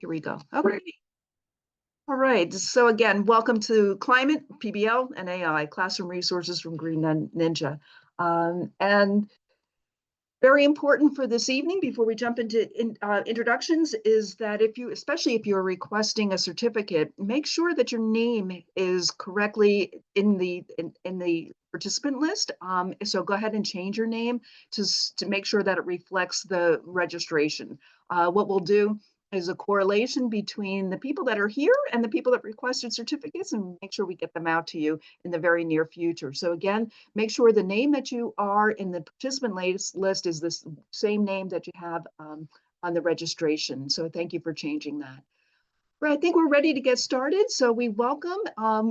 Here we go. Okay. All right. So again, welcome to Climate, PBL, and AI, Classroom Resources from Green Ninja. And very important for this evening, before we jump into introductions, is that especially if you're requesting a certificate, make sure that your name is correctly in the participant list. So go ahead and change your name to make sure that it reflects the registration. What we'll do is a correlation between the people that are here and the people that requested certificates, and make sure we get them out to you in the very near future. So again, make sure the name that you are in the participant list is the same name that you have on the registration. So thank you for changing that. Right, I think we're ready to get started. So we welcome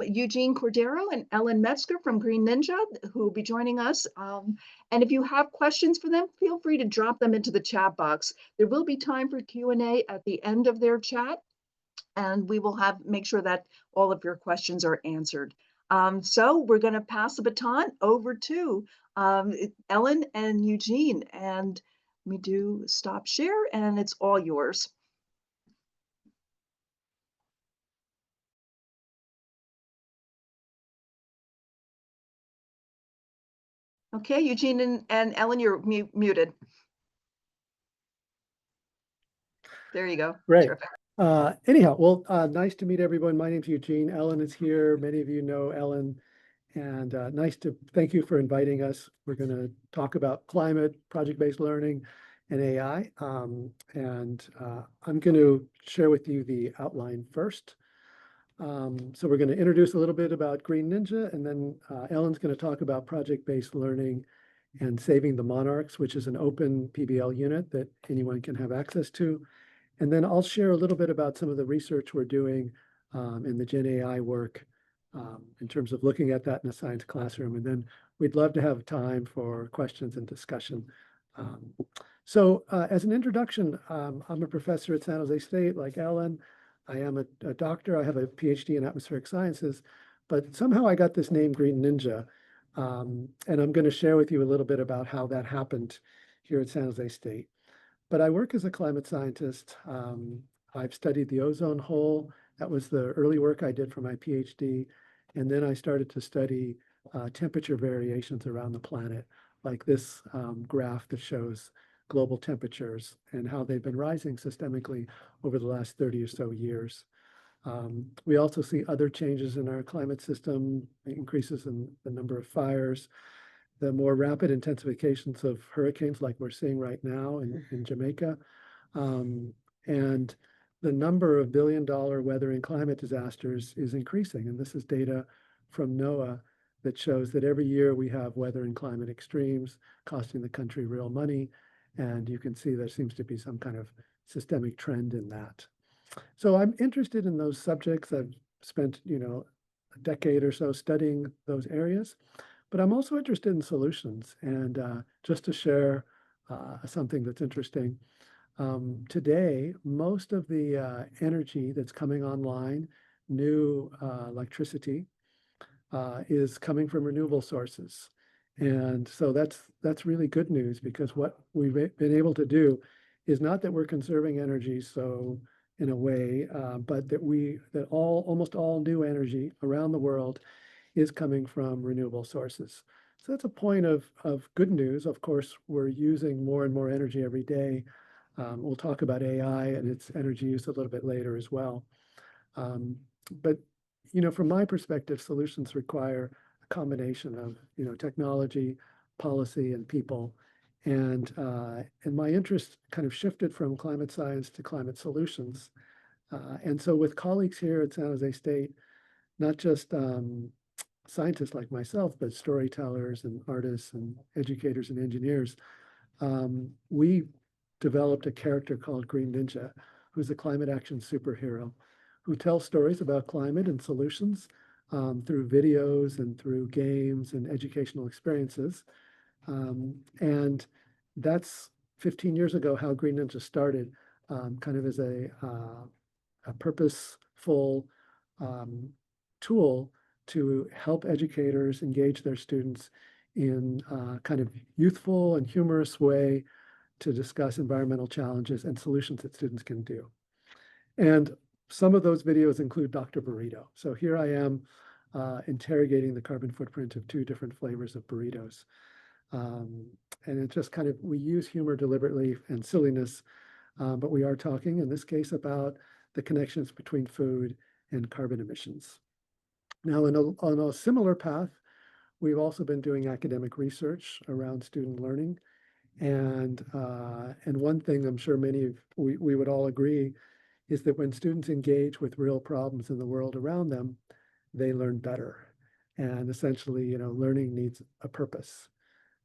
Eugene Cordero and Ellen Metzger from Green Ninja, who will be joining us. And if you have questions for them, feel free to drop them into the chat box. There will be time for Q&A at the end of their chat, and we will make sure that all of your questions are answered. So we're going to pass the baton over to Ellen and Eugene. And let me do stop share, and it's all yours. Okay, Eugene and Ellen, you're muted. There you go. Great. Anyhow, well, nice to meet everyone. My name's Eugene. Ellen is here. Many of you know Ellen. And thank you for inviting us. We're going to talk about climate, project-based learning, and AI. I'm going to share with you the outline first. So we're going to introduce a little bit about Green Ninja, and then Ellen's going to talk about project-based learning and Saving the Monarchs, which is an open PBL unit that anyone can have access to. And then I'll share a little bit about some of the research we're doing in the GenAI work in terms of looking at that in a science classroom. And then we'd love to have time for questions and discussion. So as an introduction, I'm a professor at San Jose State, like Ellen. I am a doctor. I have a PhD in atmospheric sciences, but somehow I got this name Green Ninja. And I'm going to share with you a little bit about how that happened here at San Jose State. But I work as a climate scientist. I've studied the ozone hole. That was the early work I did for my PhD. And then I started to study temperature variations around the planet, like this graph that shows global temperatures and how they've been rising systemically over the last 30 or so years. We also see other changes in our climate system, increases in the number of fires, the more rapid intensifications of hurricanes like we're seeing right now in Jamaica, and the number of billion-dollar weather and climate disasters is increasing. And this is data from NOAA that shows that every year we have weather and climate extremes costing the country real money. And you can see there seems to be some kind of systemic trend in that. So I'm interested in those subjects. I've spent, a decade or so studying those areas, but I'm also interested in solutions. And just to share something that's interesting, today, most of the energy that's coming online, new electricity, is coming from renewable sources. And so that's really good news, because what we've been able to do is not that we're conserving energy, so in a way, but that almost all new energy around the world is coming from renewable sources. So that's a point of good news. Of course, we're using more and more energy every day. We'll talk about AI and its energy use a little bit later as well. But from my perspective, solutions require a combination of technology, policy, and people. And my interest kind of shifted from climate science to climate solutions. And so with colleagues here at San Jose State, not just scientists like myself, but storytellers and artists and educators and engineers, we developed a character called Green Ninja, who's a climate action superhero, who tells stories about climate and solutions through videos and through games and educational experiences. And that's 15 years ago how Green Ninja started, kind of as a purposeful tool to help educators engage their students in a kind of youthful and humorous way to discuss environmental challenges and solutions that students can do. And some of those videos include Dr. Burrito. So here I am interrogating the carbon footprint of 2 different flavors of burritos. And it just kind of, we use humor deliberately and silliness, but we are talking in this case about the connections between food and carbon emissions. Now, on a similar path, we've also been doing academic research around student learning. And one thing I'm sure we would all agree is that when students engage with real problems in the world around them, they learn better. And essentially, learning needs a purpose.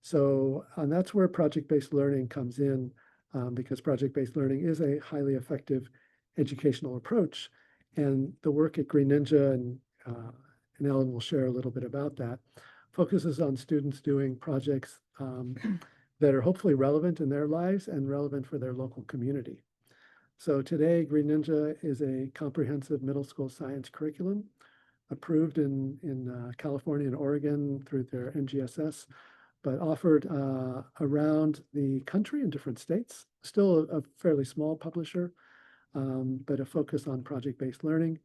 So, and that's where project-based learning comes in, because project-based learning is a highly effective educational approach. And the work at Green Ninja, and Ellen will share a little bit about that, focuses on students doing projects that are hopefully relevant in their lives and relevant for their local community. So today, Green Ninja is a comprehensive middle school science curriculum approved in California and Oregon through their NGSS, but offered around the country in different states. Still a fairly small publisher, but a focus on project-based learning.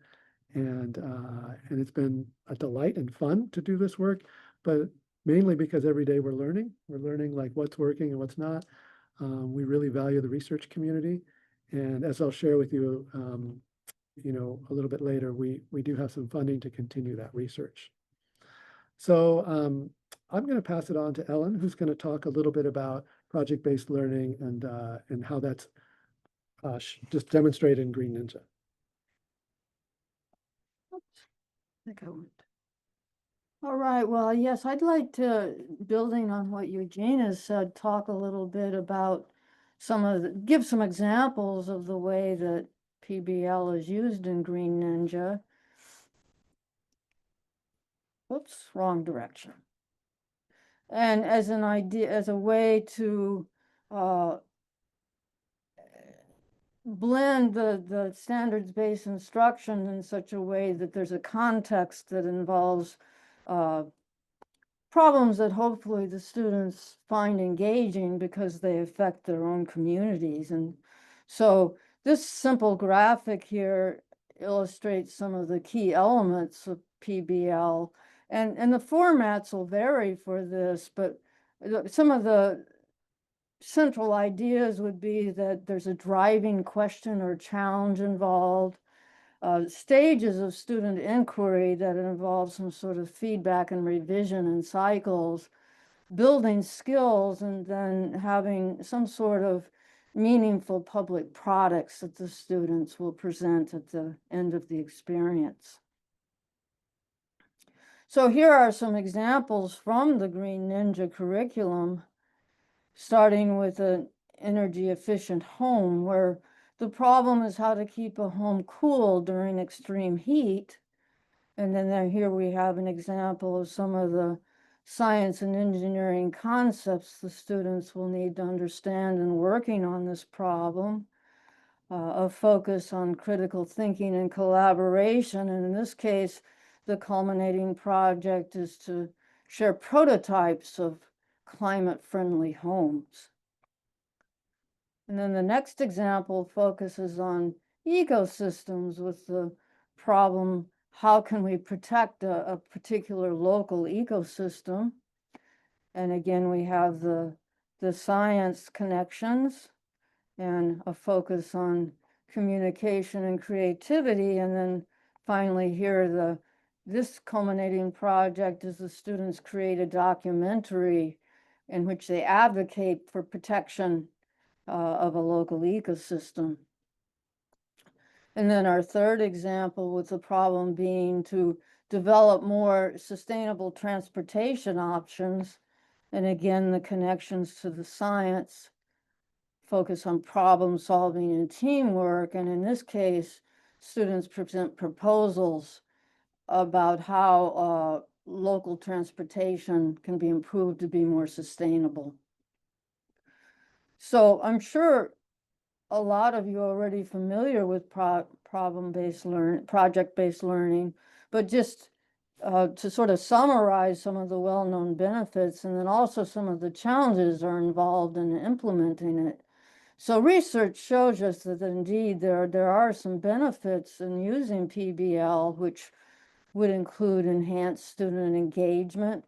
And it's been a delight and fun to do this work, but mainly because every day we're learning. We're learning like what's working and what's not. We really value the research community. And as I'll share with you, a little bit later, we do have some funding to continue that research. So I'm going to pass it on to Ellen, who's going to talk a little bit about project-based learning and how that's just demonstrated in Green Ninja. I think I went. All right, well, yes, I'd like to, building on what Eugene has said, talk a little bit about give some examples of the way that PBL is used in Green Ninja. Whoops, wrong direction. And as an idea, as a way to blend the standards-based instruction in such a way that there's a context that involves problems that hopefully the students find engaging because they affect their own communities. And so this simple graphic here illustrates some of the key elements of PBL. And the formats will vary for this, but some of the central ideas would be that there's a driving question or challenge involved, stages of student inquiry that involve some sort of feedback and revision and cycles, building skills, and then having some sort of meaningful public products that the students will present at the end of the experience. So here are some examples from the Green Ninja curriculum, starting with an energy efficient home, where the problem is how to keep a home cool during extreme heat. And then here we have an example of some of the science and engineering concepts the students will need to understand in working on this problem. A focus on critical thinking and collaboration. And in this case, the culminating project is to share prototypes of climate-friendly homes. And then the next example focuses on ecosystems with the problem, how can we protect a particular local ecosystem? And again, we have the science connections and a focus on communication and creativity. And then finally here, this culminating project is the students create a documentary in which they advocate for protection of a local ecosystem. And then our third example, with the problem being to develop more sustainable transportation options. And again, the connections to the science focus on problem solving and teamwork. And in this case, students present proposals about how local transportation can be improved to be more sustainable. So I'm sure a lot of you are already familiar with project-based learning, but just to sort of summarize some of the well-known benefits, and then also some of the challenges are involved in implementing it. So research shows us that indeed there are some benefits in using PBL, which would include enhanced student engagement,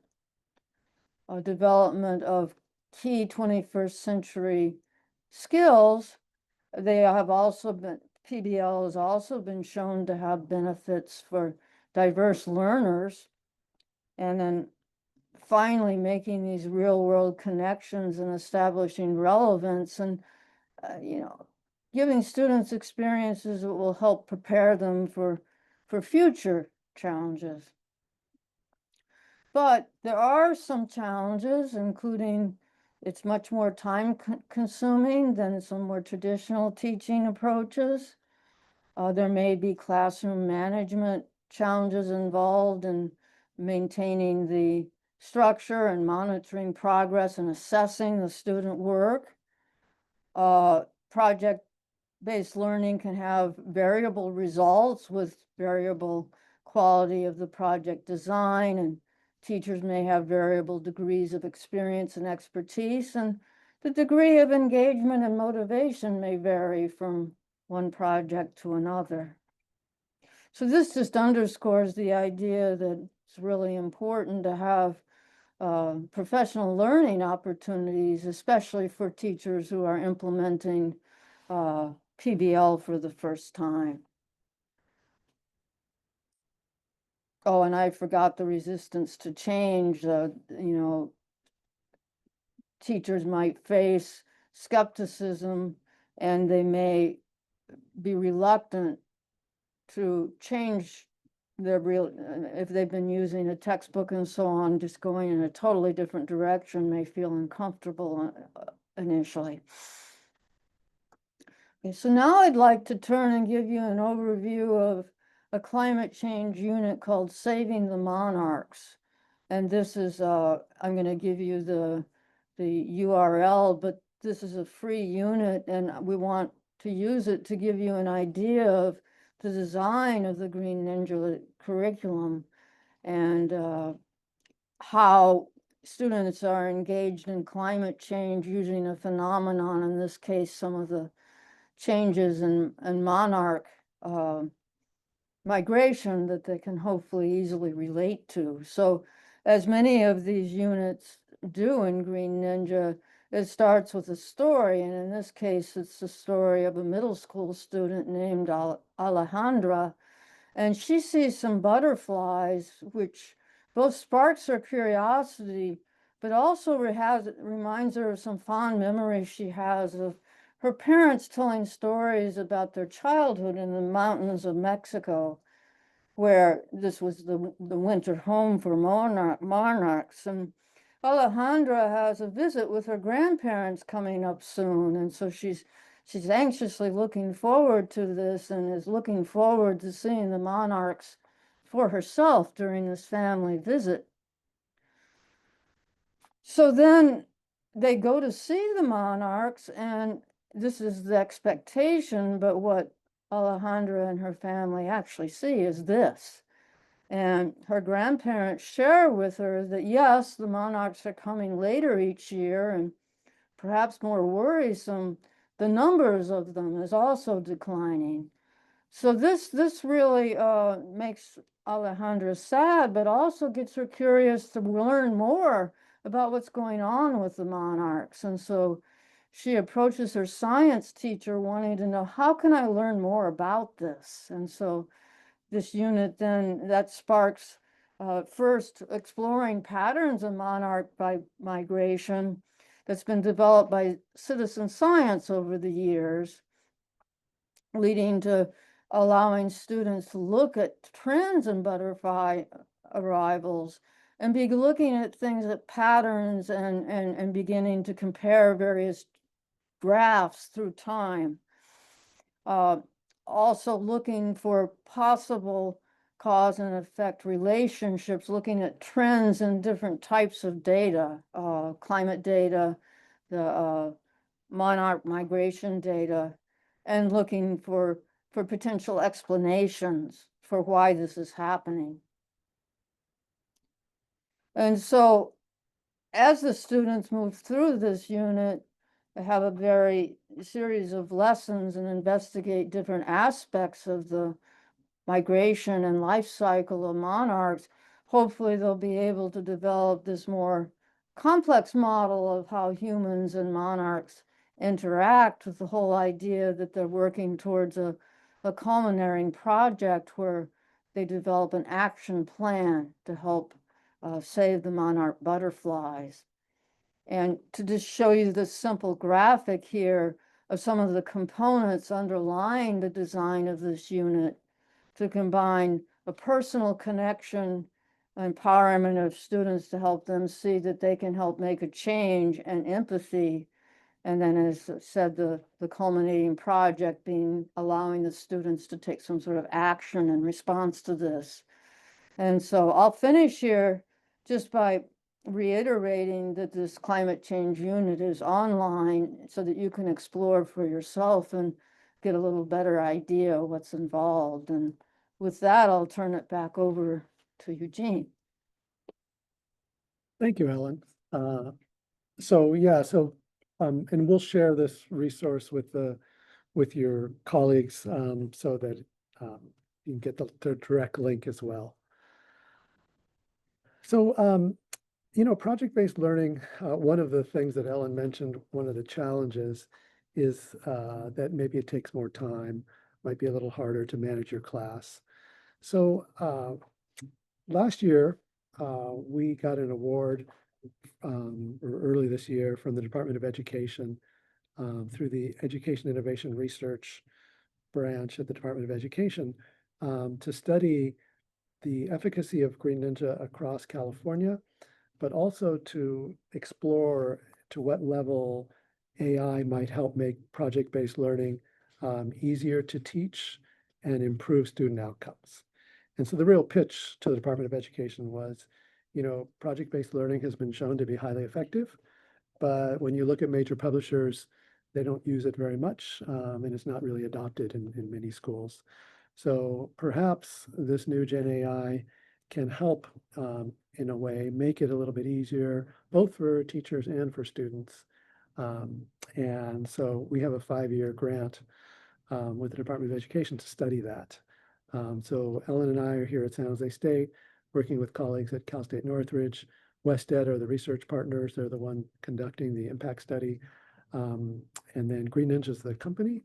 development of key 21st century skills. They have also been, PBL has also been shown to have benefits for diverse learners. And then finally making these real world connections and establishing relevance and, giving students experiences that will help prepare them for future challenges. But there are some challenges, including it's much more time consuming than some more traditional teaching approaches. There may be classroom management challenges involved in maintaining the structure and monitoring progress and assessing the student work. Project-based learning can have variable results with variable quality of the project design, and teachers may have variable degrees of experience and expertise, and the degree of engagement and motivation may vary from one project to another. So this just underscores the idea that it's really important to have professional learning opportunities, especially for teachers who are implementing PBL for the first time. Oh, and I forgot the resistance to change. Teachers might face skepticism, and they may be reluctant to change their if they've been using a textbook and so on, just going in a totally different direction may feel uncomfortable initially. Okay, so now I'd like to turn and give you an overview of a climate change unit called Saving the Monarchs. And this is, I'm going to give you the URL, but this is a free unit, and we want to use it to give you an idea of the design of the Green Ninja curriculum and how students are engaged in climate change using a phenomenon, in this case, some of the changes in monarch migration that they can hopefully easily relate to. So as many of these units do in Green Ninja, it starts with a story, and in this case, it's the story of a middle school student named Alejandra, and she sees some butterflies, which both sparks her curiosity, but also reminds her of some fond memories she has of her parents telling stories about their childhood in the mountains of Mexico, where this was the winter home for monarchs. And Alejandra has a visit with her grandparents coming up soon, and so she's anxiously looking forward to this and is looking forward to seeing the monarchs for herself during this family visit. So then they go to see the monarchs, and this is the expectation, but what Alejandra and her family actually see is this. And her grandparents share with her that, yes, the monarchs are coming later each year, and perhaps more worrisome, the numbers of them is also declining. So this really makes Alejandra sad, but also gets her curious to learn more about what's going on with the monarchs. And so she approaches her science teacher wanting to know, how can I learn more about this? And so this unit then, that sparks first exploring patterns of monarch migration that's been developed by citizen science over the years, leading to allowing students to look at trends in butterfly arrivals and be looking at things at patterns and beginning to compare various graphs through time. Also looking for possible cause and effect relationships, looking at trends in different types of data, climate data, the monarch migration data, and looking for potential explanations for why this is happening. And so as the students move through this unit, have a very series of lessons and investigate different aspects of the migration and life cycle of monarchs, hopefully they'll be able to develop this more complex model of how humans and monarchs interact, with the whole idea that they're working towards a culminating project where they develop an action plan to help save the monarch butterflies. And to just show you this simple graphic here of some of the components underlying the design of this unit, to combine a personal connection, empowerment of students to help them see that they can help make a change, and empathy. And then, as I said, the culminating project being allowing the students to take some sort of action in response to this. And so I'll finish here just by reiterating that this climate change unit is online so that you can explore for yourself and get a little better idea of what's involved. And with that, I'll turn it back over to Eugene. Thank you, Ellen. And we'll share this resource with your colleagues so that you can get the direct link as well. So, project-based learning, one of the things that Ellen mentioned, one of the challenges is that maybe it takes more time, might be a little harder to manage your class. So last year, we got an award or early this year from the Department of Education through the Education Innovation Research branch at the Department of Education to study the efficacy of Green Ninja across California, but also to explore to what level AI might help make project-based learning easier to teach and improve student outcomes. And so the real pitch to the Department of Education was, project-based learning has been shown to be highly effective, but when you look at major publishers, they don't use it very much, and it's not really adopted in many schools. So perhaps this new GenAI can help in a way, make it a little bit easier, both for teachers and for students. And so we have a 5-year grant with the Department of Education to study that. So Ellen and I are here at San Jose State, working with colleagues at Cal State Northridge. WestEd are the research partners. They're the one conducting the impact study. And then Green Ninja is the company.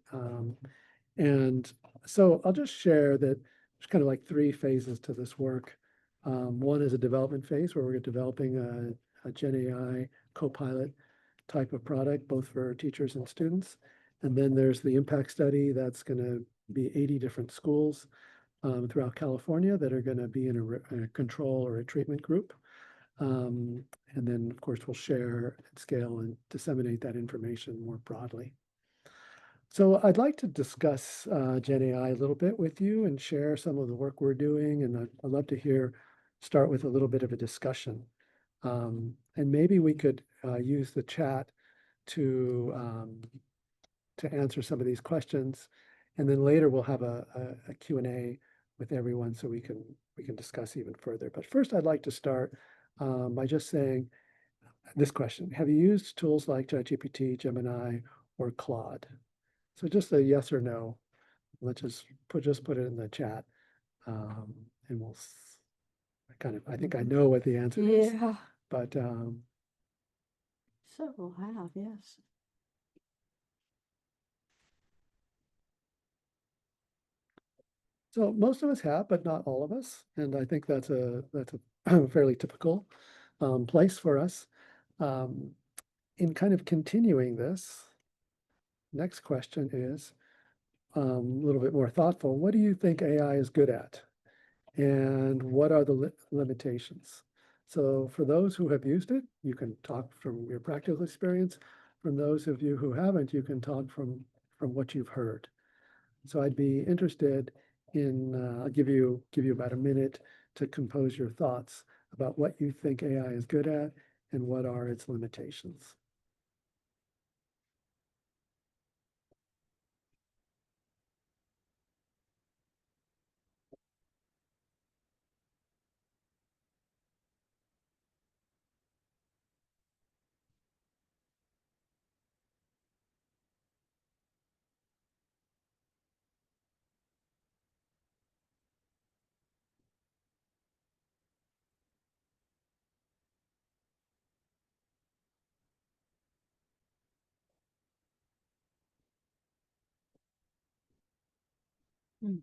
And so I'll just share that there's kind of like 3 phases to this work. One is a development phase where we're developing a GenAI co-pilot type of product, both for teachers and students. And then there's the impact study that's going to be 80 different schools throughout California that are going to be in a control or a treatment group. And then, of course, we'll share and scale and disseminate that information more broadly. So I'd like to discuss GenAI a little bit with you and share some of the work we're doing. And I'd love to start with a little bit of a discussion. And maybe we could use the chat to answer some of these questions. And then later we'll have a Q&A with everyone so we can discuss even further. But first, I'd like to start by just saying this question: have you used tools like ChatGPT, Gemini, or Claude? So just a yes or no. Let's just put it in the chat, and we'll I think I know what the answer is. Yeah, But several have, yes. so most of us have, but not all of us, and I think that's a fairly typical place for us. In kind of continuing this, next question is a little bit more thoughtful. What do you think AI is good at? And what are the limitations? So for those who have used it, you can talk from your practical experience. From those of you who haven't, you can talk from what you've heard. So I'd be interested in, I'll give you about a minute to compose your thoughts about what you think AI is good at and what are its limitations. Mm.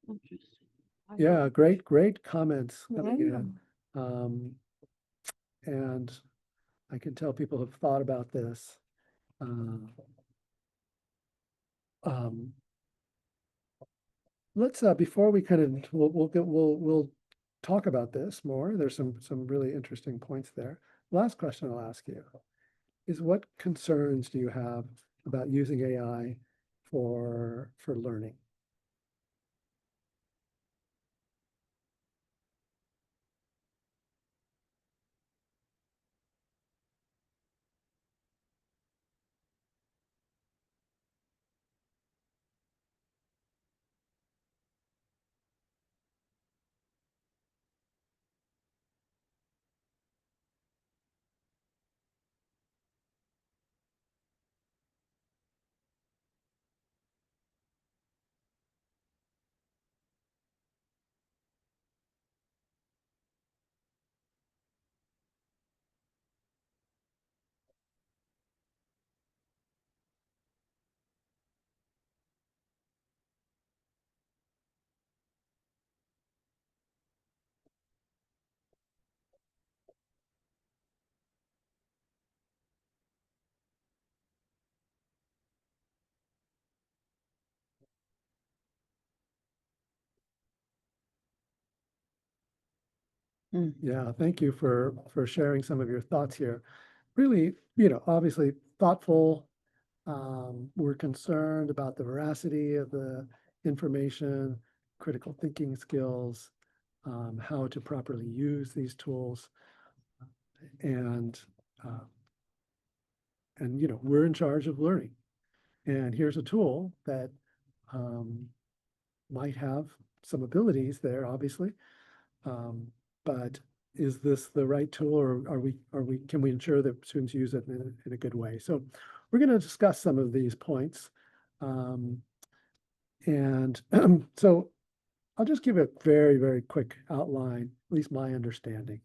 Interesting. Yeah, great comments coming Yeah. in. And I can tell people have thought about this. Um, let's before we kind of we'll talk about this more. There's some really interesting points there. Last question I'll ask you is, what concerns do you have about using AI for learning? Mm. Yeah, thank you for sharing some of your thoughts here. Really, obviously thoughtful. We're concerned about the veracity of the information, critical thinking skills, how to properly use these tools, and uh, we're in charge of learning. And here's a tool that um, might have some abilities there, obviously, but is this the right tool, or can we ensure that students use it in a good way? So we're going to discuss some of these points. And so I'll just give a very quick outline, at least my understanding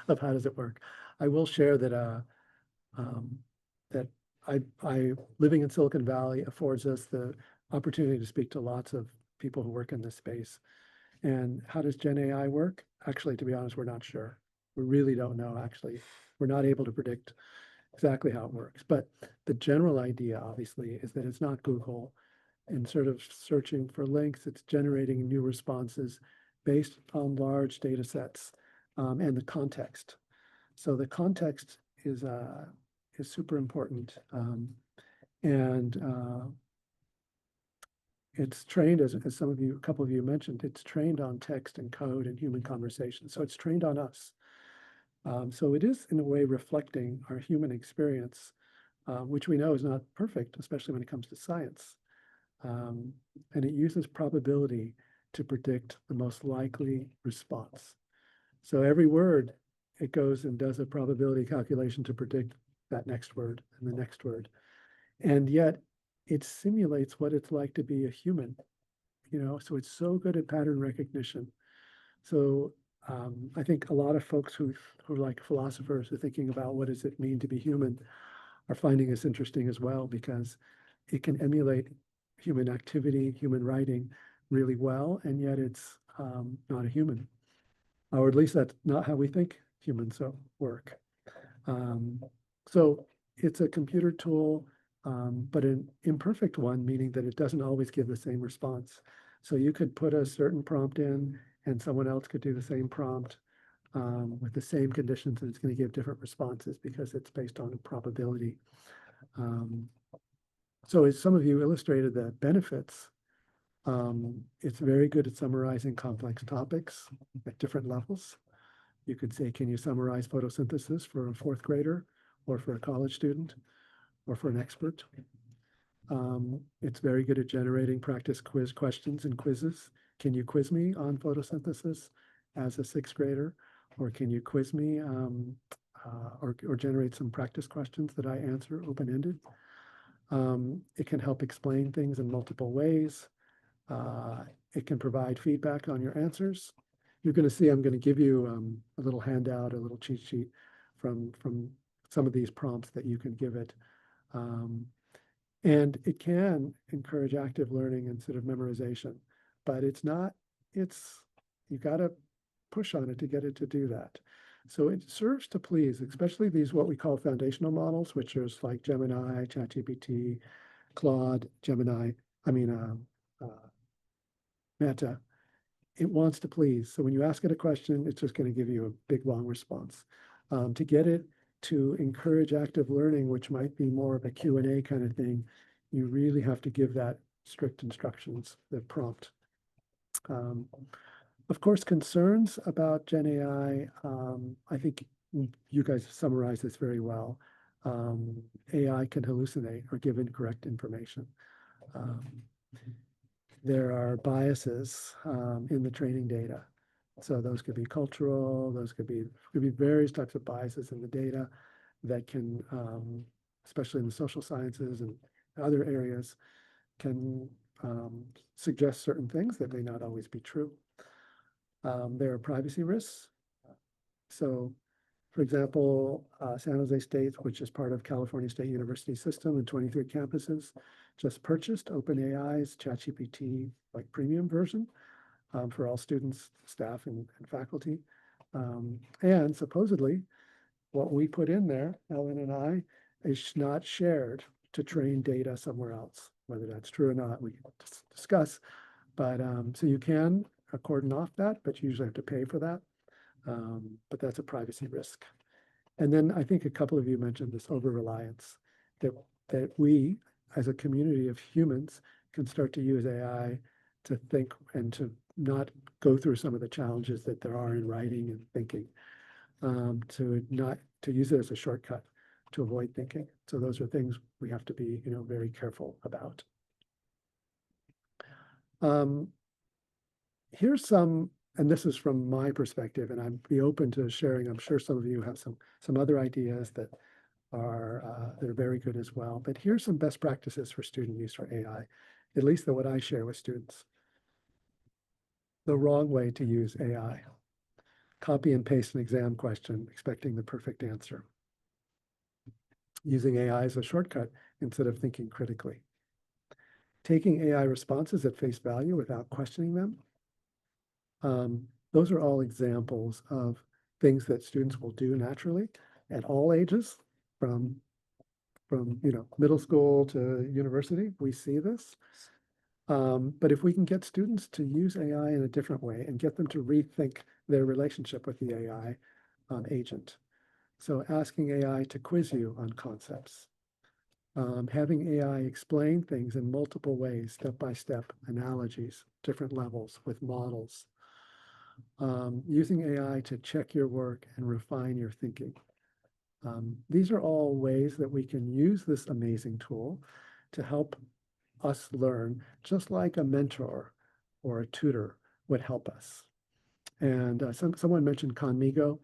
of how does it work. I will share that that I living in Silicon Valley affords us the opportunity to speak to lots of people who work in this space. And how does GenAI work? Actually, to be honest, we're not sure. We really don't know, actually. We're not able to predict exactly how it works. But the general idea, obviously, is that it's not Google. And sort of searching for links, it's generating new responses based on large data sets and the context. So the context is super important. And it's trained, as a couple of you mentioned, it's trained on text and code and human conversation. So it's trained on us. So it is in a way reflecting our human experience, which we know is not perfect, especially when it comes to science. And it uses probability to predict the most likely response. So every word, it goes and does a probability calculation to predict that next word and the next word. And yet it simulates what it's like to be a human, so it's so good at pattern recognition. So I think a lot of folks who are like philosophers who are thinking about what does it mean to be human are finding this interesting as well, because it can emulate human activity, human writing really well, and yet it's not a human, or at least that's not how we think humans work. So it's a computer tool, but an imperfect one, meaning that it doesn't always give the same response. So you could put a certain prompt in, and someone else could do the same prompt with the same conditions, and it's going to give different responses because it's based on a probability. So as some of you illustrated the benefits, it's very good at summarizing complex topics at different levels. You could say, can you summarize photosynthesis for a fourth grader or for a college student or for an expert? It's very good at generating practice quiz questions and quizzes. Can you quiz me on photosynthesis as a sixth grader? Or can you quiz me or generate some practice questions that I answer open-ended? It can help explain things in multiple ways. It can provide feedback on your answers. You're going to see I'm going to give you a little handout, a little cheat sheet from some of these prompts that you can give it. And it can encourage active learning instead of memorization, but you got to push on it to get it to do that. So it serves to please, especially these what we call foundational models, which is like Gemini, ChatGPT, Claude, Meta. It wants to please. So when you ask it a question, it's just going to give you a big, long response. To get it to encourage active learning, which might be more of a Q&A kind of thing, you really have to give that strict instructions, the prompt. Of course, concerns about GenAI, I think you guys summarized this very well. AI can hallucinate or give incorrect information. There are biases in the training data. So those could be cultural, those could be various types of biases in the data that can, especially in the social sciences and other areas, can suggest certain things that may not always be true. There are privacy risks. So, for example, San Jose State, which is part of California State University system and 23 campuses, just purchased OpenAI's ChatGPT like premium version for all students, staff, and faculty. And supposedly, what we put in there, Ellen and I, is not shared to train data somewhere else. Whether that's true or not, we can discuss. But so you can cordon off that, but you usually have to pay for that. But that's a privacy risk. And then I think a couple of you mentioned this over-reliance, that we, as a community of humans, can start to use AI to think and to not go through some of the challenges that there are in writing and thinking, to use it as a shortcut to avoid thinking. So those are things we have to be, very careful about. Here's some, and this is from my perspective, and I'd be open to sharing. I'm sure some of you have some other ideas that are very good as well. But here's some best practices for student use for AI, at least what I share with students. The wrong way to use AI. Copy and paste an exam question, expecting the perfect answer. Using AI as a shortcut instead of thinking critically. Taking AI responses at face value without questioning them. Those are all examples of things that students will do naturally at all ages, from middle school to university. We see this. But if we can get students to use AI in a different way and get them to rethink their relationship with the AI agent. So asking AI to quiz you on concepts, having AI explain things in multiple ways, step-by-step analogies, different levels with models, using AI to check your work and refine your thinking. These are all ways that we can use this amazing tool to help us learn, just like a mentor or a tutor would help us. And someone mentioned Conmigo,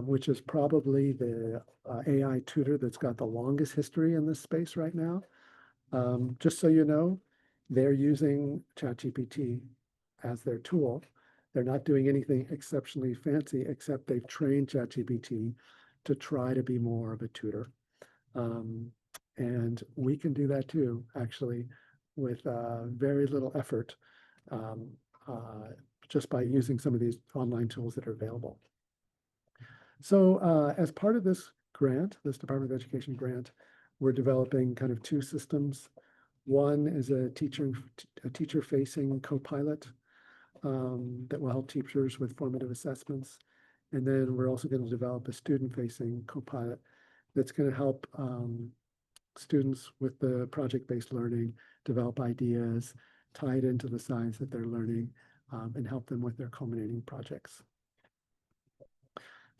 which is probably the AI tutor that's got the longest history in this space right now. Just so you know, they're using ChatGPT as their tool. They're not doing anything exceptionally fancy, except they've trained ChatGPT to try to be more of a tutor. And we can do that too, actually, with very little effort, just by using some of these online tools that are available. So as part of this grant, this Department of Education grant, we're developing kind of two systems. One is a teacher-facing co-pilot that will help teachers with formative assessments. And then we're also going to develop a student-facing co-pilot that's going to help students with the project-based learning develop ideas, tie it into the science that they're learning, and help them with their culminating projects.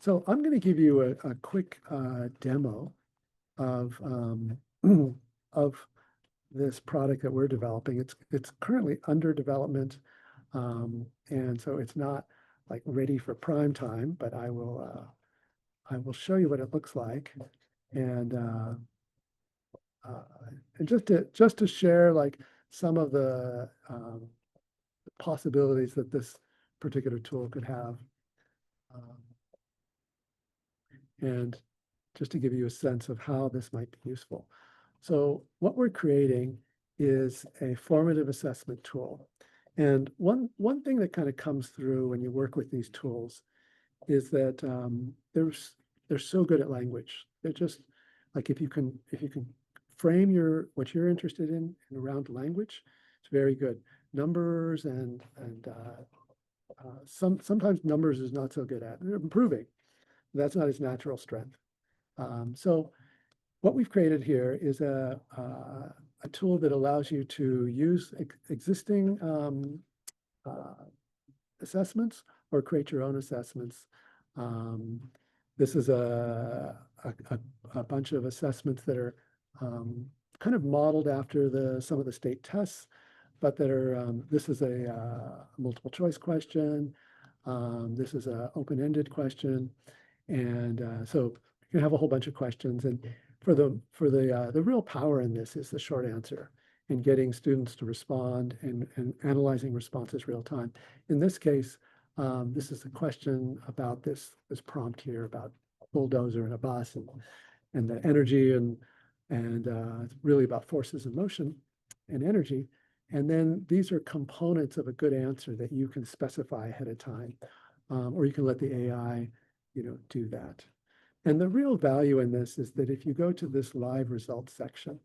So I'm going to give you a quick demo of of this product that we're developing. It's currently under development, and so it's not like ready for prime time. But I will show you what it looks like, and just to share like some of the possibilities that this particular tool could have. And just to give you a sense of how this might be useful. So what we're creating is a formative assessment tool. And one thing that kind of comes through when you work with these tools is that they're so good at language. They're just like if you can frame what you're interested in around language, it's very good. Numbers and sometimes numbers is not so good at. They're improving. That's not his natural strength. So what we've created here is a tool that allows you to use existing assessments or create your own assessments. This is a bunch of assessments that are kind of modeled after some of the state tests, but that are, this is a multiple choice question. This is an open-ended question. And so you can have a whole bunch of questions. And the real power in this is the short answer and getting students to respond and analyzing responses real time. In this case, this is a question about this prompt here about bulldozer and a bus and the energy and it's really about forces in motion and energy. And then these are components of a good answer that you can specify ahead of time, or you can let the AI, do that. And the real value in this is that if you go to this live results section,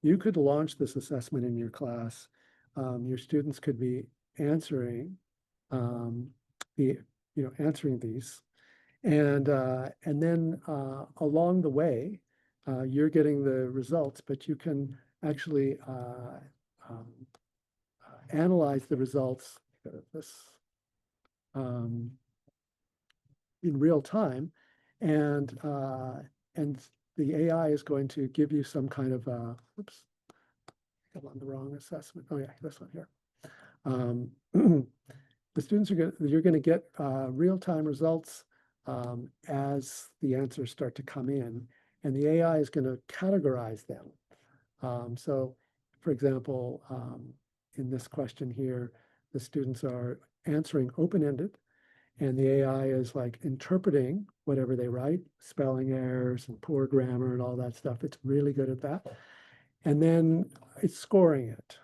you could launch this assessment in your class. Your students could be answering answering these, and then along the way, you're getting the results, but you can actually analyze the results in real time, and the AI is going to give you some kind of oops, I'm on the wrong assessment. Oh yeah, this one here. The students you're going to get real-time results as the answers start to come in, and the AI is going to categorize them. So, for example, in this question here, the students are answering open-ended, and the AI is like interpreting whatever they write, spelling errors and poor grammar and all that stuff. It's really good at that. And then it's scoring it.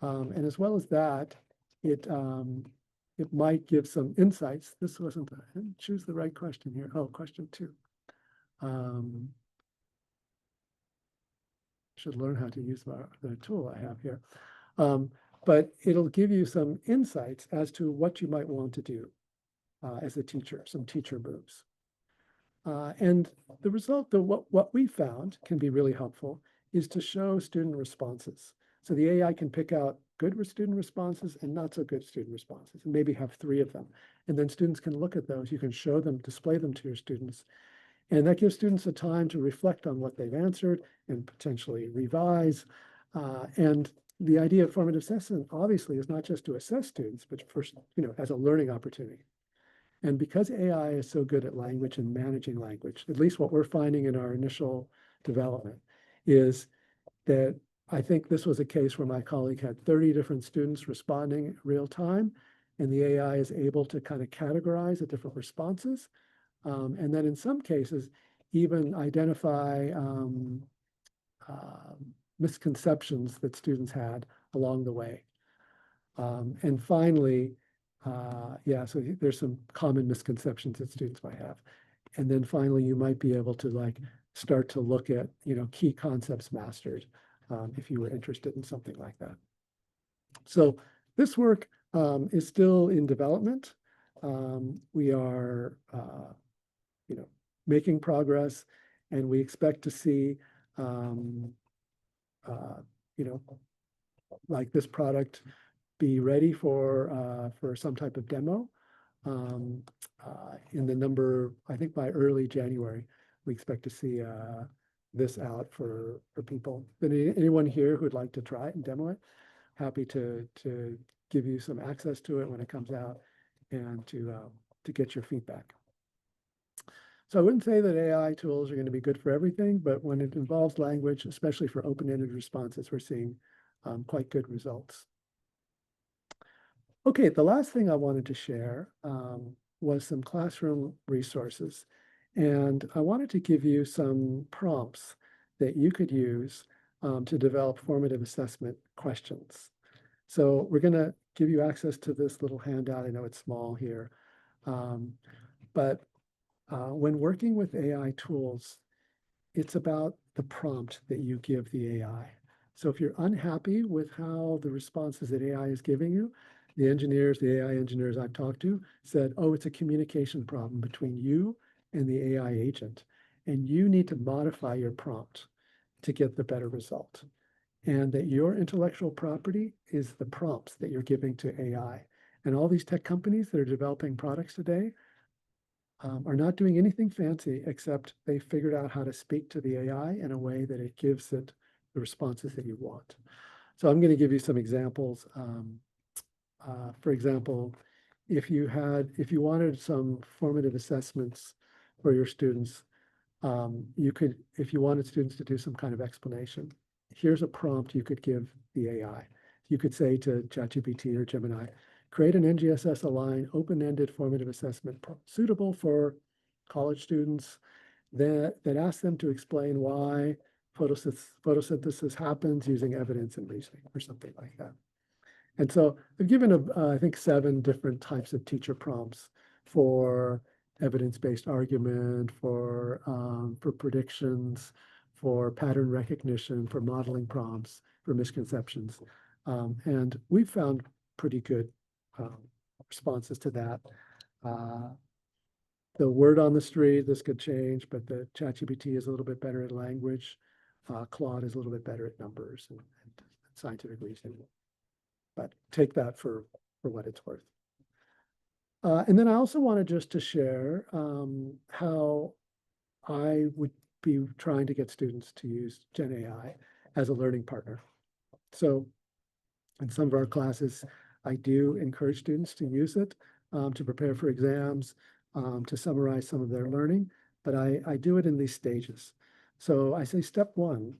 And as well as that, it might give some insights. This wasn't, I didn't choose the right question here. Oh, question 2. Should learn how to use the tool I have here. But it'll give you some insights as to what you might want to do as a teacher, some teacher moves. And the result, what we found can be really helpful is to show student responses. So the AI can pick out good student responses and not so good student responses, and maybe have 3 of them. And then students can look at those. You can show them, display them to your students. And that gives students a time to reflect on what they've answered and potentially revise. And the idea of formative assessment obviously is not just to assess students, but first, as a learning opportunity. And because AI is so good at language and managing language, at least what we're finding in our initial development is that I think this was a case where my colleague had 30 different students responding real time, and the AI is able to kind of categorize the different responses. And then in some cases, even identify misconceptions that students had along the way. And finally, so there's some common misconceptions that students might have. And then finally, you might be able to start to look at, key concepts mastered if you were interested in something like that. So this work is still in development. We are, making progress, and we expect to see, like this product be ready for some type of demo in the number, I think by early January, we expect to see this out for people. Anyone here who'd like to try it and demo it, happy to give you some access to it when it comes out and to get your feedback. So I wouldn't say that AI tools are going to be good for everything, but when it involves language, especially for open-ended responses, we're seeing quite good results. Okay, the last thing I wanted to share was some classroom resources. And I wanted to give you some prompts that you could use to develop formative assessment questions. So we're going to give you access to this little handout. I know it's small here, but when working with AI tools, it's about the prompt that you give the AI. So if you're unhappy with how the responses that AI is giving you, the AI engineers I've talked to said, oh, it's a communication problem between you and the AI agent. And you need to modify your prompt to get the better result. And that your intellectual property is the prompts that you're giving to AI. And all these tech companies that are developing products today are not doing anything fancy, except they figured out how to speak to the AI in a way that it gives it the responses that you want. So I'm going to give you some examples. For example, if you wanted some formative assessments for your students, you could, if you wanted students to do some kind of explanation, here's a prompt you could give the AI. You could say to ChatGPT or Gemini, create an NGSS aligned open-ended formative assessment suitable for college students that asks them to explain why photosynthesis happens using evidence and reasoning or something like that. And so I've given, I think, 7 different types of teacher prompts for evidence-based argument, for predictions, for pattern recognition, for modeling prompts, for misconceptions. And we've found pretty good responses to that. The word on the street, this could change, but the ChatGPT is a little bit better at language. Claude is a little bit better at numbers and scientific reasoning. But take that for what it's worth. And then I also wanted just to share how I would be trying to get students to use GenAI as a learning partner. So in some of our classes, I do encourage students to use it to prepare for exams, to summarize some of their learning, but I do it in these stages. So I say step 1,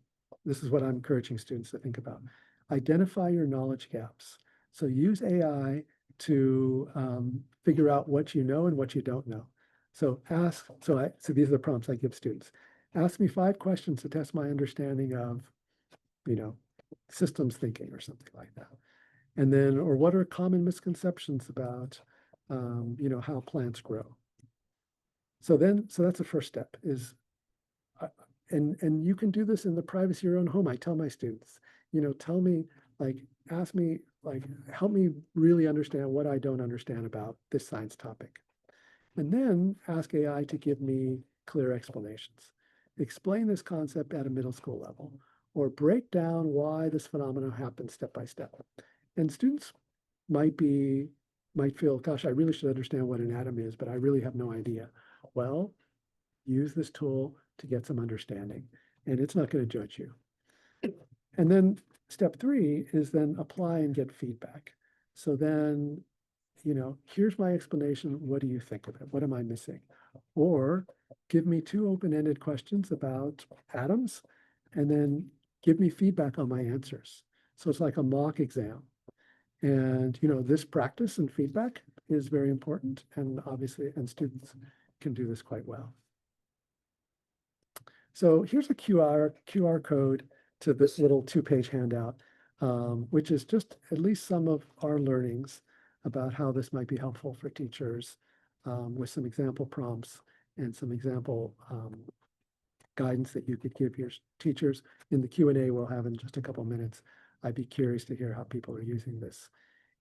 this is what I'm encouraging students to think about. Identify your knowledge gaps. So use AI to figure out what you know and what you don't know. So these are the prompts I give students. Ask me 5 questions to test my understanding of, systems thinking or something like that. And then, or what are common misconceptions about, how plants grow? So that's the first step is, and you can do this in the privacy of your own home. I tell my students, tell me, ask me, help me really understand what I don't understand about this science topic. And then ask AI to give me clear explanations. Explain this concept at a middle school level, or break down why this phenomenon happens step by step. And students might feel, gosh, I really should understand what an atom is, but I really have no idea. Well, use this tool to get some understanding, and it's not going to judge you. And then step 3 is then apply and get feedback. So then, here's my explanation. What do you think of it? What am I missing? Or give me 2 open-ended questions about atoms, and then give me feedback on my answers. So it's like a mock exam. And, this practice and feedback is very important. And obviously, and students can do this quite well. So here's a QR code to this little 2-page handout, which is just at least some of our learnings about how this might be helpful for teachers, with some example prompts and some example guidance that you could give your teachers. In the Q&A we'll have in just a couple minutes, I'd be curious to hear how people are using this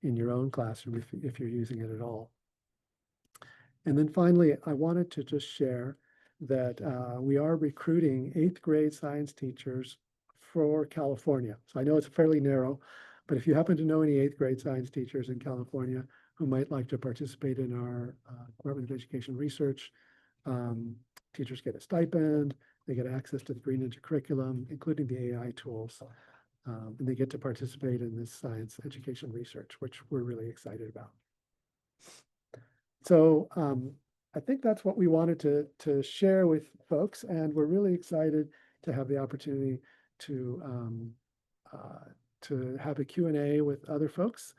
in your own classroom, if you're using it at all. And then finally, I wanted to just share that we are recruiting 8th grade science teachers for California. So I know it's fairly narrow, but if you happen to know any 8th grade science teachers in California, who might like to participate in our Department of Education research. Teachers get a stipend, they get access to the Green Ninja curriculum, including the AI tools, and they get to participate in this science education research, which we're really excited about. So I think that's what we wanted to share with folks, and we're really excited to have the opportunity to have a Q&A with other folks.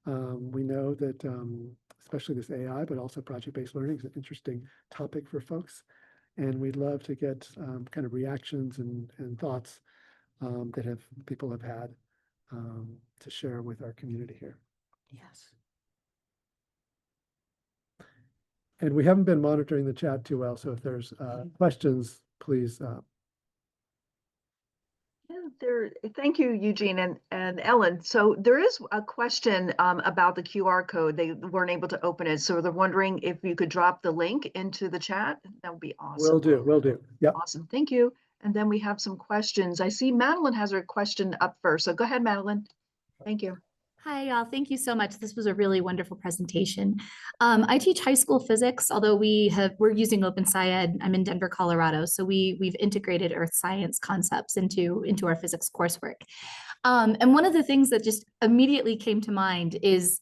We know that especially this AI, but also project-based learning is an interesting topic for folks. And we'd love to get kind of reactions and thoughts that people have had to share with our community here. Yes. And we haven't been monitoring the chat too well, so if there's questions, please. Thank you, Eugene and Ellen. So there is a question about the QR code. They weren't able to open it, so they're wondering if you could drop the link into the chat. That would be awesome. Will do. Yep. Awesome, thank you. And then we have some questions. I see Madeline has her question up first, so go ahead, Madeline. Thank you. Hi, y'all. Thank you so much. This was a really wonderful presentation. I teach high school physics, although we're using OpenSciEd. I'm in Denver, Colorado, so we've integrated earth science concepts into our physics coursework. And one of the things that just immediately came to mind is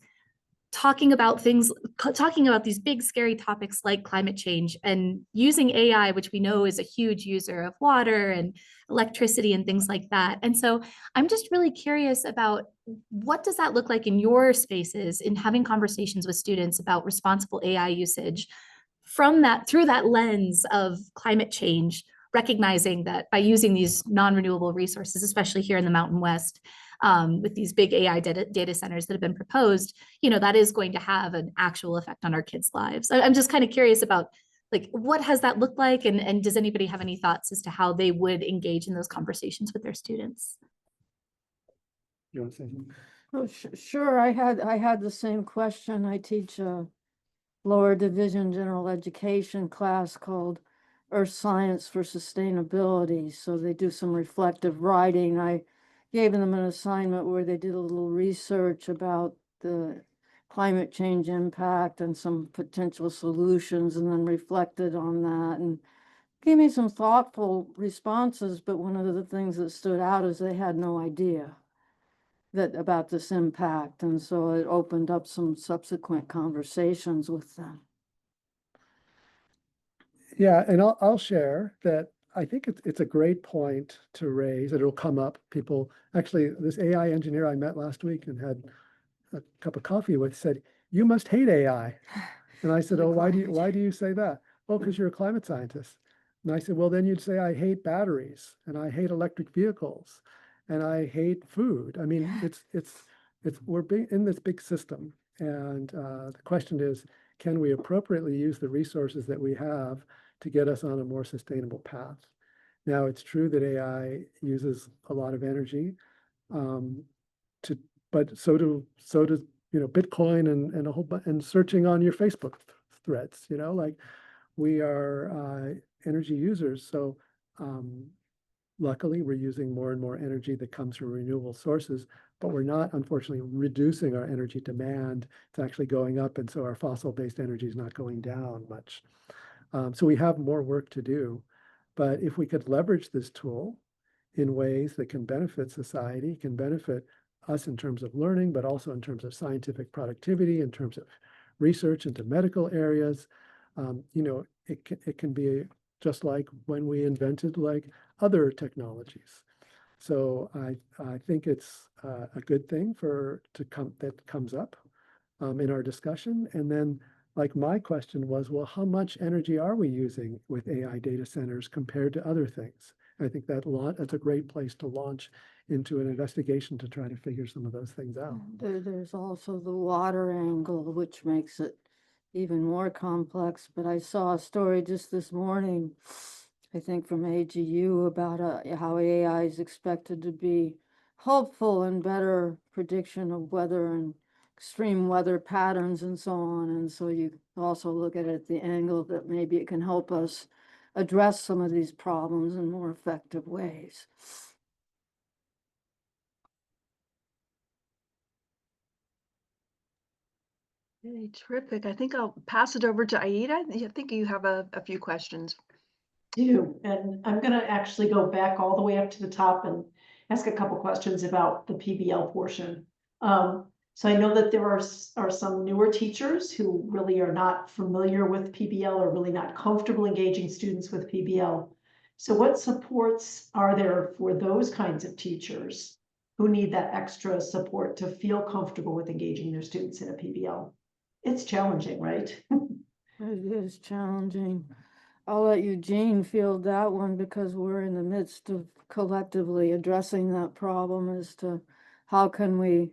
talking about these big, scary topics like climate change and using AI, which we know is a huge user of water and electricity and things like that. And so I'm just really curious about what does that look like in your spaces in having conversations with students about responsible AI usage through that lens of climate change, recognizing that by using these non-renewable resources, especially here in the Mountain West, with these big AI data centers that have been proposed, that is going to have an actual effect on our kids' lives. I'm just kind of curious about what has that looked like, and does anybody have any thoughts as to how they would engage in those conversations with their students? You want to say something? Oh, sure. I had the same question. I teach a lower division general education class called Earth Science for Sustainability. So they do some reflective writing. I gave them an assignment where they did a little research about the climate change impact and some potential solutions, and then reflected on that and gave me some thoughtful responses. But one of the things that stood out is they had no idea about this impact. And so it opened up some subsequent conversations with them. Yeah, and I'll share that I think it's a great point to raise, and it'll come up. People, actually, this AI engineer I met last week and had a cup of coffee with said, "You must hate AI." And I said, "Oh, why do you say that?" "Well, because you're a climate scientist." And I said, "Well, then you'd say I hate batteries, and I hate electric vehicles, and I hate food." I mean, we're in this big system, and the question is, can we appropriately use the resources that we have to get us on a more sustainable path? Now, it's true that AI uses a lot of energy, but so does Bitcoin and a whole bunch, and searching on your Facebook threads. Like, we are energy users. So luckily, we're using more and more energy that comes from renewable sources, but we're not, unfortunately, reducing our energy demand. It's actually going up, and so our fossil-based energy is not going down much. So we have more work to do. But if we could leverage this tool in ways that can benefit society, can benefit us in terms of learning, but also in terms of scientific productivity, in terms of research into medical areas, it can be just like when we invented other technologies. So I think it's a good thing that comes up in our discussion. And then, my question was, well, how much energy are we using with AI data centers compared to other things? And I think that's a great place to launch into an investigation to try to figure some of those things out. There's also the water angle, which makes it even more complex. But I saw a story just this morning, I think from AGU, about how AI is expected to be helpful in better prediction of weather and extreme weather patterns and so on. And so you also look at it at the angle that maybe it can help us address some of these problems in more effective ways. Okay, terrific. I think I'll pass it over to Aida. I think you have a few questions. Do, and I'm gonna actually go back all the way up to the top and ask a couple questions about the PBL portion. So I know that there are some newer teachers who really are not familiar with PBL or really not comfortable engaging students with PBL. So what supports are there for those kinds of teachers who need that extra support to feel comfortable with engaging their students in a PBL? It's challenging, right? It is challenging. I'll let Eugene field that one because we're in the midst of collectively addressing that problem as to how can we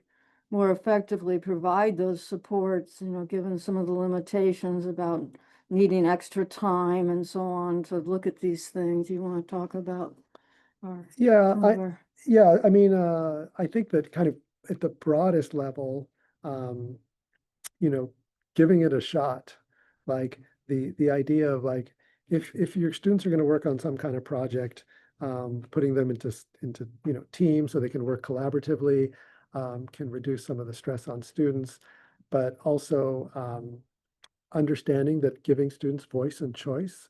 more effectively provide those supports, given some of the limitations about needing extra time and so on to look at these things. You want to talk about? Yeah, I mean, our I think that kind of at the broadest level, you know, giving it a shot, like the idea of like, if your students are going to work on some kind of project, putting them into teams so they can work collaboratively, can reduce some of the stress on students, but also understanding that giving students voice and choice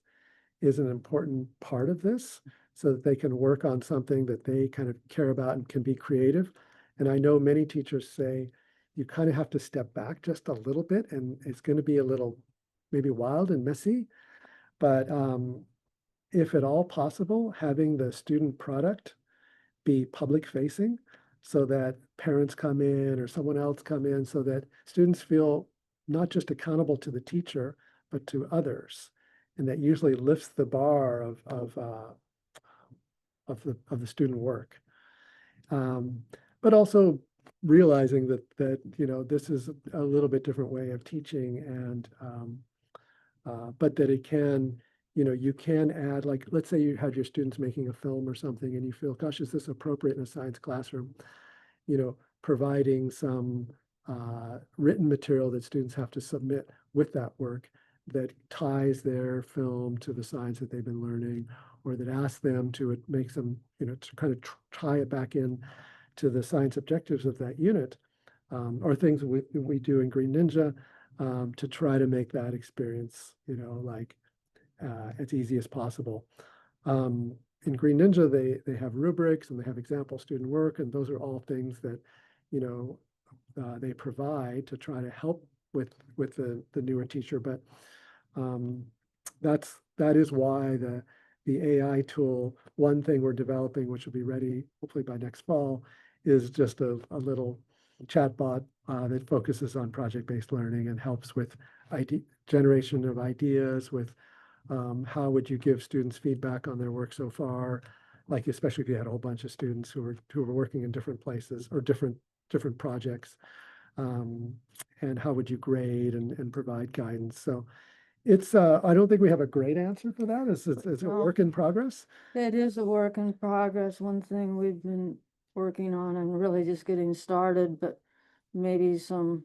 is an important part of this so that they can work on something that they kind of care about and can be creative. And I know many teachers say you kind of have to step back just a little bit, and it's going to be a little maybe wild and messy, but if at all possible, having the student product be public facing so that parents come in or someone else come in so that students feel not just accountable to the teacher, but to others. And that usually lifts the bar of the student work. But also realizing that this is a little bit different way of teaching, and but that it can, you can add, like, let's say you had your students making a film or something and you feel, gosh, is this appropriate in a science classroom? Providing some written material that students have to submit with that work that ties their film to the science that they've been learning, or that asks them to make some, to kind of tie it back in to the science objectives of that unit, or things we do in Green Ninja to try to make that experience, like as easy as possible. In Green Ninja, they have rubrics and they have example student work, and those are all things that, they provide to try to help with the newer teacher. But that is why the AI tool, one thing we're developing, which will be ready hopefully by next fall, is just a little chatbot that focuses on project-based learning and helps with generation of ideas, with how would you give students feedback on their work so far, like especially if you had a whole bunch of students who were working in different places or different projects, and how would you grade and provide guidance. So it's I don't think we have a great answer for that. It's a work in progress. It is a work in progress. One thing we've been working on and really just getting started, but maybe some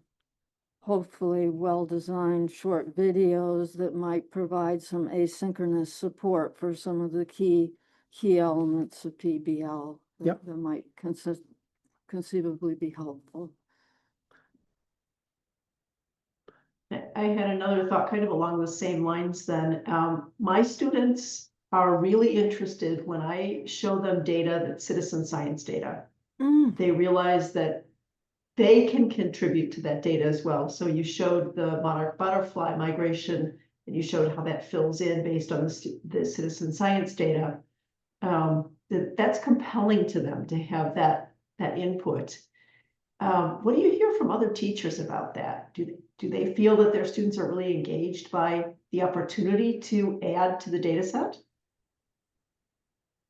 hopefully well-designed short videos that might provide some asynchronous support for some of the key elements of PBL Yep. that might conceivably be helpful. I had another thought kind of along the same lines then. My students are really interested when I show them data that's citizen science data. They realize that they can contribute to that data as well. So you showed the monarch butterfly migration, and you showed how that fills in based on the citizen science data. That's compelling to them to have that input. What do you hear from other teachers about that? Do they feel that their students are really engaged by the opportunity to add to the data set?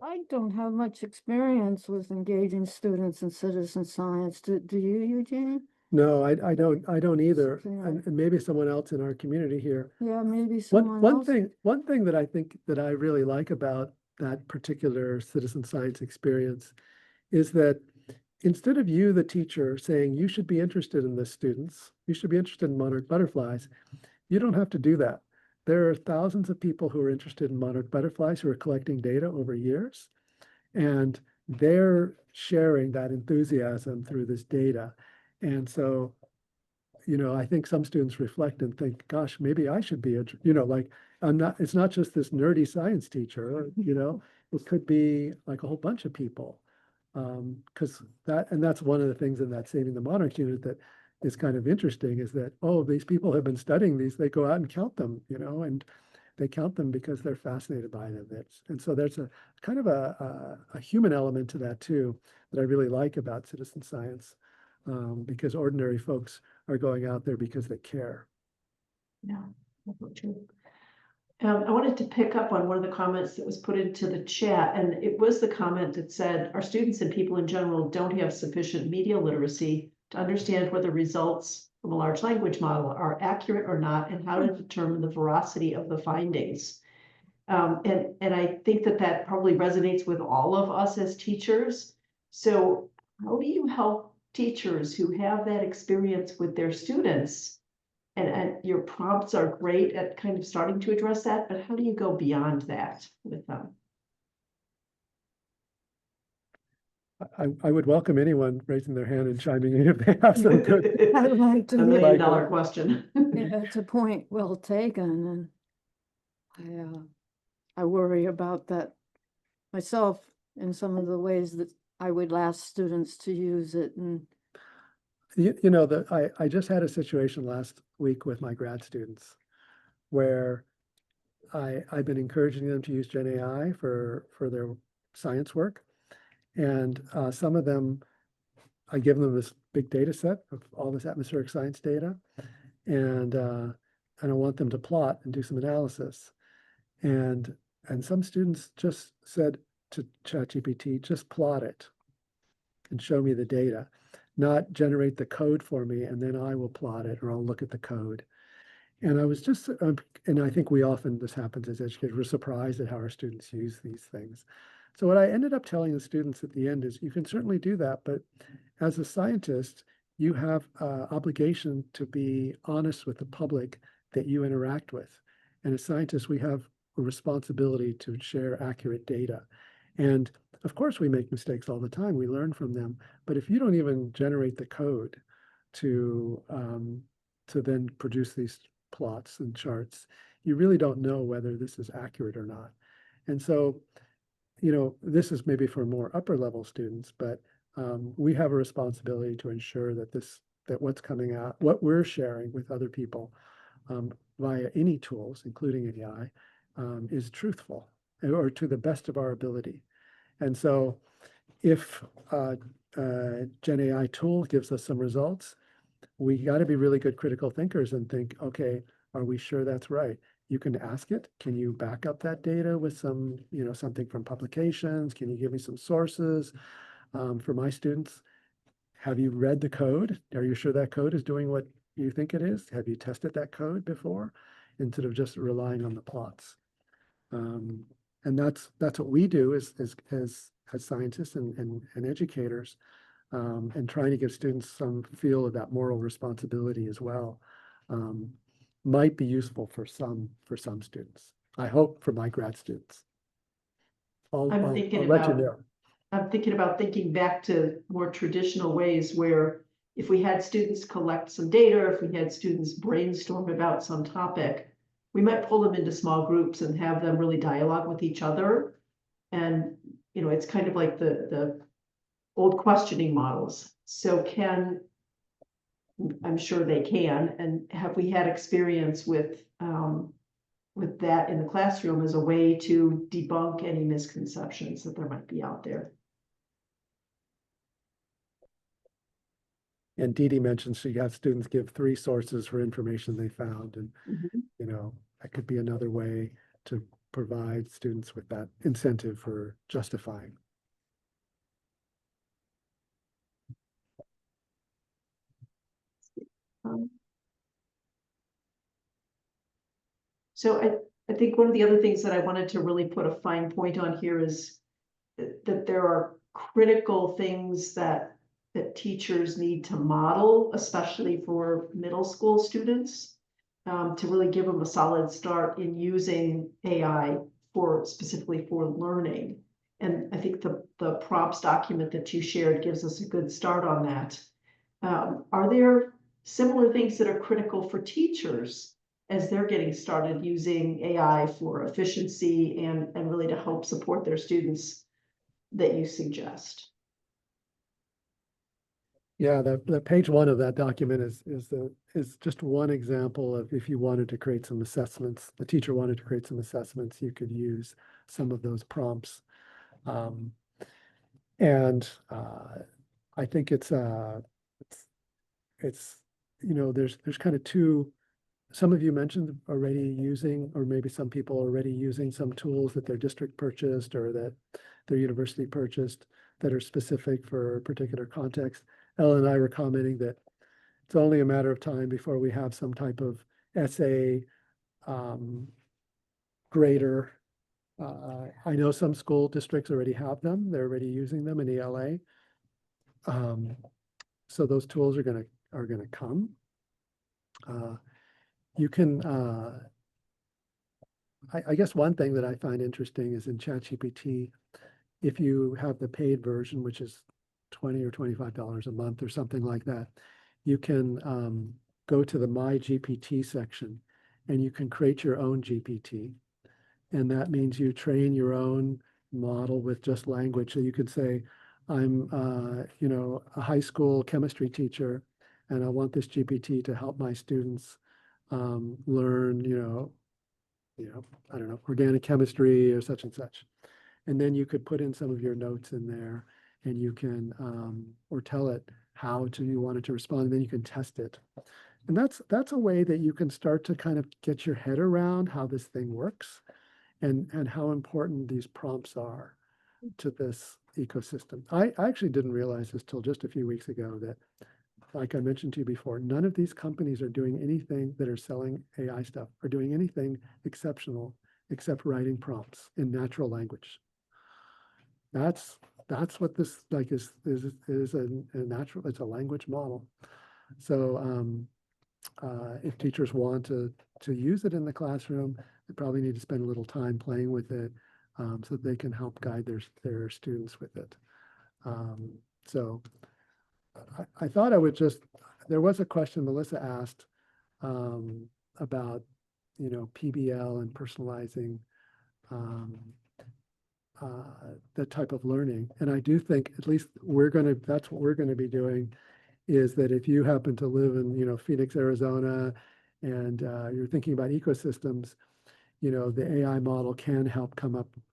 I don't have much experience with engaging students in citizen science. Do you, Eugene? No, I don't either. Yeah. And maybe someone else in our community here. Yeah, maybe someone One else. thing that I think that I really like about that particular citizen science experience is that instead of you, the teacher, saying you should be interested in this, students, you should be interested in monarch butterflies, you don't have to do that. There are thousands of people who are interested in monarch butterflies who are collecting data over years, and they're sharing that enthusiasm through this data. And so, I think some students reflect and think, gosh, maybe I should be like, it's not just this nerdy science teacher, it could be like a whole bunch of people. Because that's one of the things in that Saving the Monarchs unit that is kind of interesting is that, oh, these people have been studying these, they go out and count them, and they count them because they're fascinated by them. And so there's a kind of a human element to that too, that I really like about citizen science, because ordinary folks are going out there because they care. Yeah, that's true. I wanted to pick up on one of the comments that was put into the chat, and it was the comment that said, our students and people in general don't have sufficient media literacy to understand whether results from a large language model are accurate or not, and how to determine the veracity of the findings. And I think that probably resonates with all of us as teachers. So how do you help teachers who have that experience with their students? And your prompts are great at kind of starting to address that, but how do you go beyond that with them? I would welcome anyone raising their hand and chiming in if they have some good. I'd like A to, $1 million Like, question. yeah, it's a point well taken, and I worry about that myself in some of the ways that I would ask students to use it. And I just had a situation last week with my grad students where I've been encouraging them to use GenAI for their science work. And some of them, I give them this big data set of all this atmospheric science data. And I want them to plot and do some analysis. And some students just said to ChatGPT, just plot it and show me the data, not generate the code for me, and then I will plot it or I'll look at the code. And I was just, and I think this happens as educators, we're surprised at how our students use these things. So what I ended up telling the students at the end is, you can certainly do that, but as a scientist, you have obligation to be honest with the public that you interact with. And as scientists, we have a responsibility to share accurate data. And of course, we make mistakes all the time. We learn from them. But if you don't even generate the code to then produce these plots and charts, you really don't know whether this is accurate or not. And so, this is maybe for more upper level students, but we have a responsibility to ensure that what's coming out, what we're sharing with other people via any tools, including AI, is truthful or to the best of our ability. And so if a GenAI tool gives us some results, we got to be really good critical thinkers and think, okay, are we sure that's right? You can ask it, can you back up that data with some, something from publications? Can you give me some sources? For my students, have you read the code? Are you sure that code is doing what you think it is? Have you tested that code before? Instead of just relying on the plots. And that's what we do as scientists and educators, and trying to give students some feel of that moral responsibility as well. Might be useful for some students. I hope for my grad students. I'll let you know. I'm thinking about thinking back to more traditional ways where if we had students collect some data, or if we had students brainstorm about some topic, we might pull them into small groups and have them really dialogue with each other. And, it's kind of like the old questioning models. So I'm sure they can, and have we had experience with that in the classroom as a way to debunk any misconceptions that there might be out there? And Dee Dee mentioned she had students give 3 sources for information they found. And, that could be another way to provide students with that incentive for justifying. So I think one of the other things that I wanted to really put a fine point on here is that there are critical things that teachers need to model, especially for middle school students, to really give them a solid start in using AI specifically for learning. And I think the prompts document that you shared gives us a good start on that. Are there similar things that are critical for teachers as they're getting started using AI for efficiency and really to help support their students that you suggest. Yeah, the page 1 of that document is just one example of if you wanted to create some assessments, the teacher wanted to create some assessments, you could use some of those prompts. And I think it's you know, there's kind of two. Some of you mentioned already using, or maybe some people already using some tools that their district purchased or that their university purchased that are specific for a particular context. Ellen and I were commenting that it's only a matter of time before we have some type of essay grader. I know some school districts already have them. They're already using them in ELA. So those tools are gonna come. You can, I guess one thing that I find interesting is in ChatGPT, if you have the paid version, which is $20 or $25 a month or something like that, you can go to the My GPT section and you can create your own GPT. And that means you train your own model with just language. So you could say, I'm, you know, a high school chemistry teacher, and I want this GPT to help my students learn, I don't know, organic chemistry or such and such. And then you could put in some of your notes in there, and you can, or tell it how you want it to respond, and then you can test it. And that's a way that you can start to kind of get your head around how this thing works and how important these prompts are to this ecosystem. I actually didn't realize this till just a few weeks ago that, like I mentioned to you before, none of these companies are doing anything that are selling AI stuff or doing anything exceptional except writing prompts in natural language. That's what this like is a natural, it's a language model. So if teachers want to use it in the classroom, they probably need to spend a little time playing with it so that they can help guide their students with it. So I thought I would just, there was a question Melissa asked about, PBL and personalizing that type of learning. And I do think at least that's what we're going to be doing, is that if you happen to live in, Phoenix, Arizona, and you're thinking about ecosystems, the AI model can help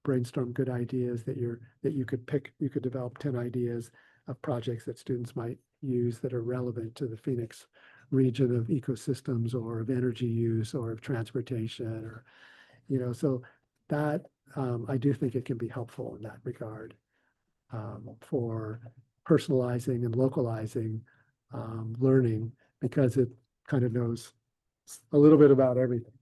brainstorm good ideas that you could develop 10 ideas of projects that students might use that are relevant to the Phoenix region of ecosystems or of energy use or of transportation or, so that I do think it can be helpful in that regard for personalizing and localizing learning, because it kind of knows a little bit about everything.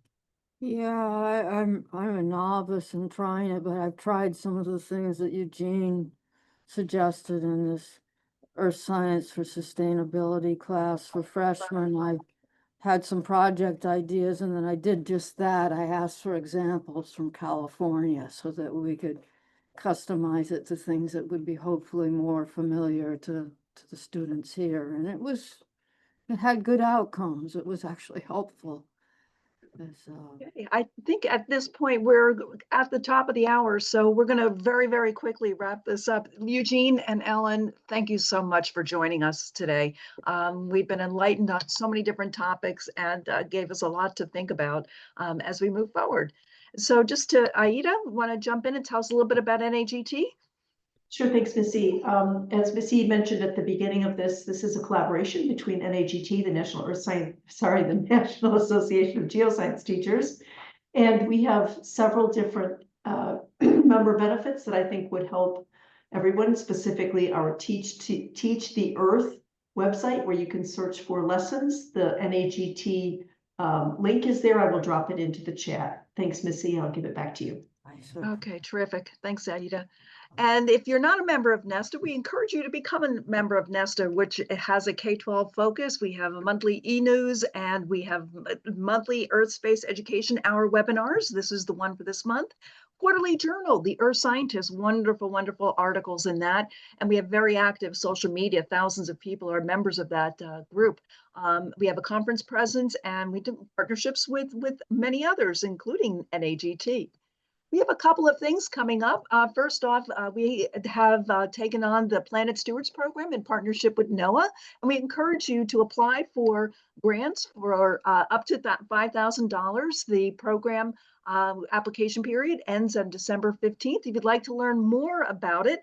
Yeah, I'm a novice in trying it, but I've tried some of the things that Eugene suggested in this Earth Science for Sustainability class for freshmen. I had some project ideas, and then I did just that. I asked for examples from California so that we could customize it to things that would be hopefully more familiar to the students here. And it had good outcomes. It was actually helpful. I think at this point we're at the top of the hour, so we're going to very, very quickly wrap this up. Eugene and Ellen, thank you so much for joining us today. We've been enlightened on so many different topics and gave us a lot to think about as we move forward. So just to Aida, want to jump in and tell us a little bit about NAGT? Sure, thanks, Missy. As Missy mentioned at the beginning of this is a collaboration between NAGT, the National Association of Geoscience Teachers, and we have several different member benefits that I think would help everyone, specifically our Teach the Earth website, where you can search for lessons. The NAGT link is there. I will drop it into the chat. Thanks, Missy. I'll give it back to you. Okay, terrific. Thanks, Aida. And if you're not a member of NESTA, we encourage you to become a member of NESTA, which has a K-12 focus. We have a monthly e-news and we have monthly Earth Space Education Hour webinars. This is the one for this month. Quarterly Journal, the Earth Scientist, wonderful, wonderful articles in that. And we have very active social media. Thousands of people are members of that group. We have a conference presence, and we do partnerships with many others, including NAGT. We have a couple of things coming up. First off, we have taken on the Planet Stewards Program in partnership with NOAA, and we encourage you to apply for grants for up to $5,000. The program application period ends on December 15th. If you'd like to learn more about it,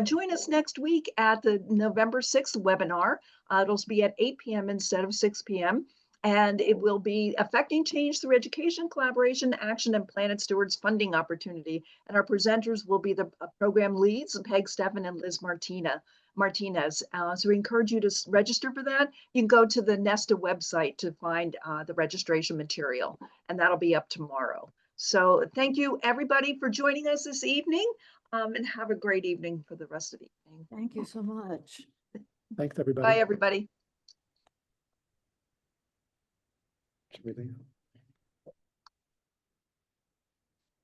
join us next week at the November 6th webinar. It'll be at 8 p.m. instead of 6 p.m. And it will be affecting change through education, collaboration, action, and Planet Stewards funding opportunity. And our presenters will be the program leads, Peg Steffen and Liz Martinez. So we encourage you to register for that. You can go to the Nesta website to find the registration material, and that'll be up tomorrow. So thank you, everybody, for joining us this evening, and have a great evening for the rest of the evening. Thank you so much. Thanks, everybody. Bye, everybody. Everything.